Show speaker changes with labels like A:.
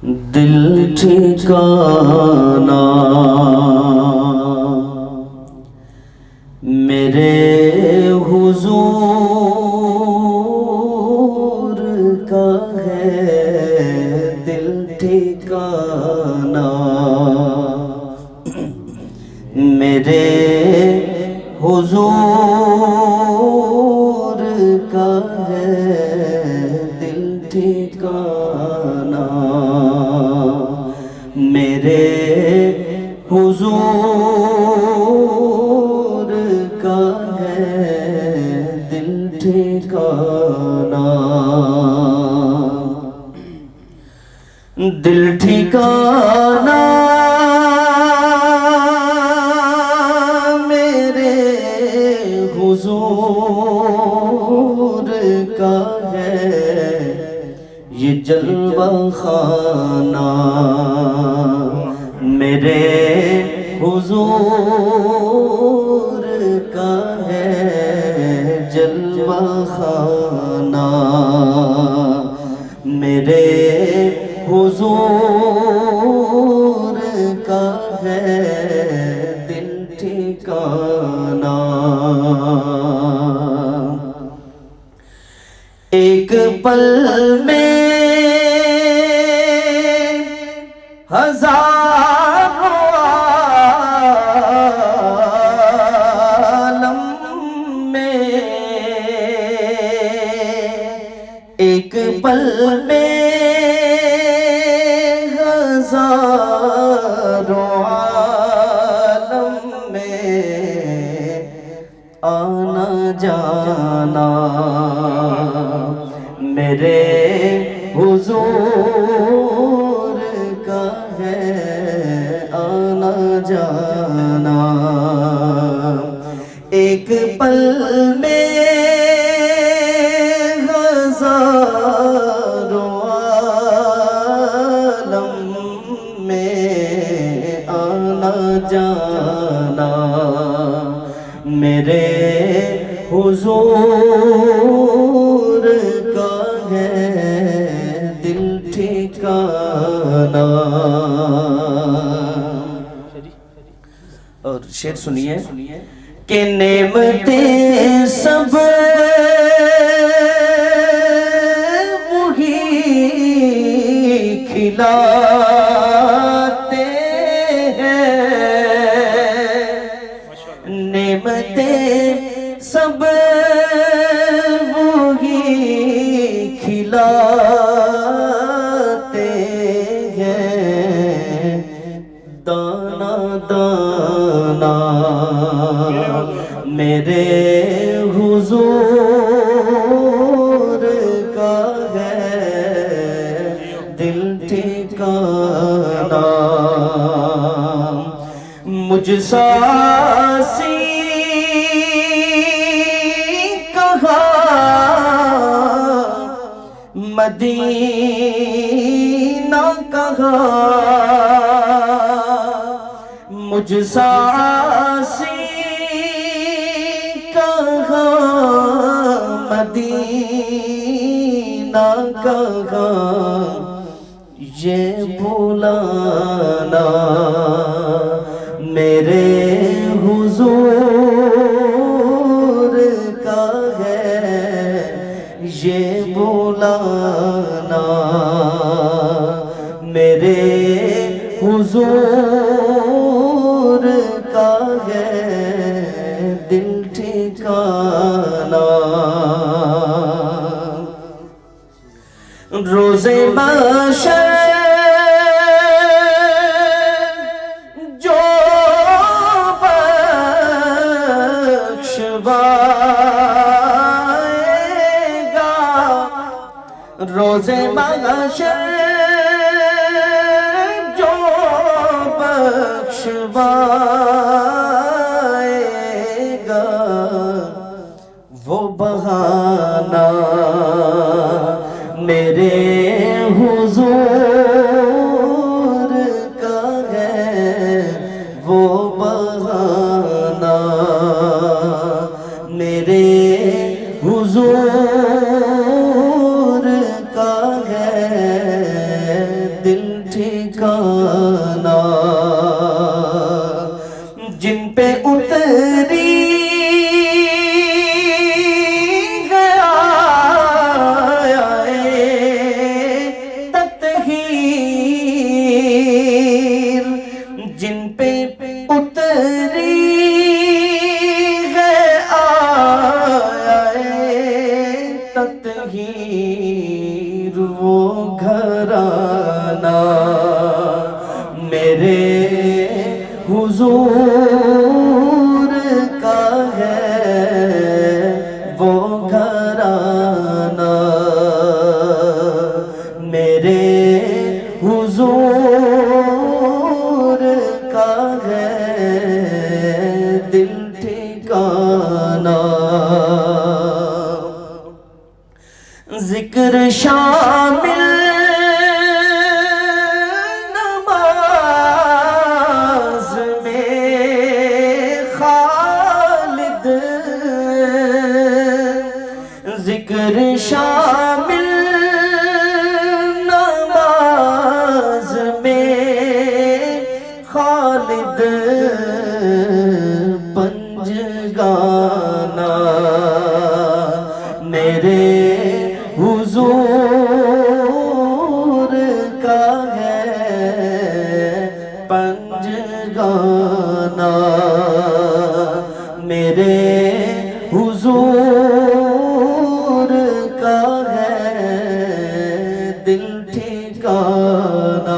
A: دل ٹھکانا میرے حضور کا ہے، دل ٹھکانا میرے حضور کا ہے، دل ٹھکانا میرے حضور کا ہے، دل ٹھکانا دل ٹھکانا میرے حضور کا ہے، یہ جلوہ خانہ میرے حضور کا ہے، جلوہ خانہ میرے حضور کا ہے، دل ٹھکانا ایک پل میں ہزاروں عالم میں، ایک پل میں ہزاروں عالم میں آنا جانا میرے حضور کا ہے، آنا جانا ایک پل میں ہزاروں عالم میں آنا جانا میرے حضور کا ہے، دل ٹھکانا اور شعر سنیے کہ نعمتیں سب وہی کھلاتے ہیں، نعمتیں سب وہی کھلاتے ہیں، دانا دانا میرے حضور کا ہے، دل ٹھکانا مجھ ساسی مدینہ کہاں، مجھ ساسی کہاں، مدینہ کہاں، یہ بلانا میرے حضور کا ہے، یہ بلانا میرے حضور کا ہے، دل ٹھکانا روز محشر جو روز محشر جو بخشوائے گا، وہ بہانہ میرے حضور کا ہے، وہ بہانہ میرے حضور کا ہے، دل ٹھکانا میرے حضور کا ہے وہ گھرانہ میرے حضور کا ہے دل ٹھکانا ذکر شامل نماز میں خالد ذکر شامل نماز میں خالد پنج گانا میرے حضور کا ہے پنج گانا میرے حضور کا ہے دل ٹھکانا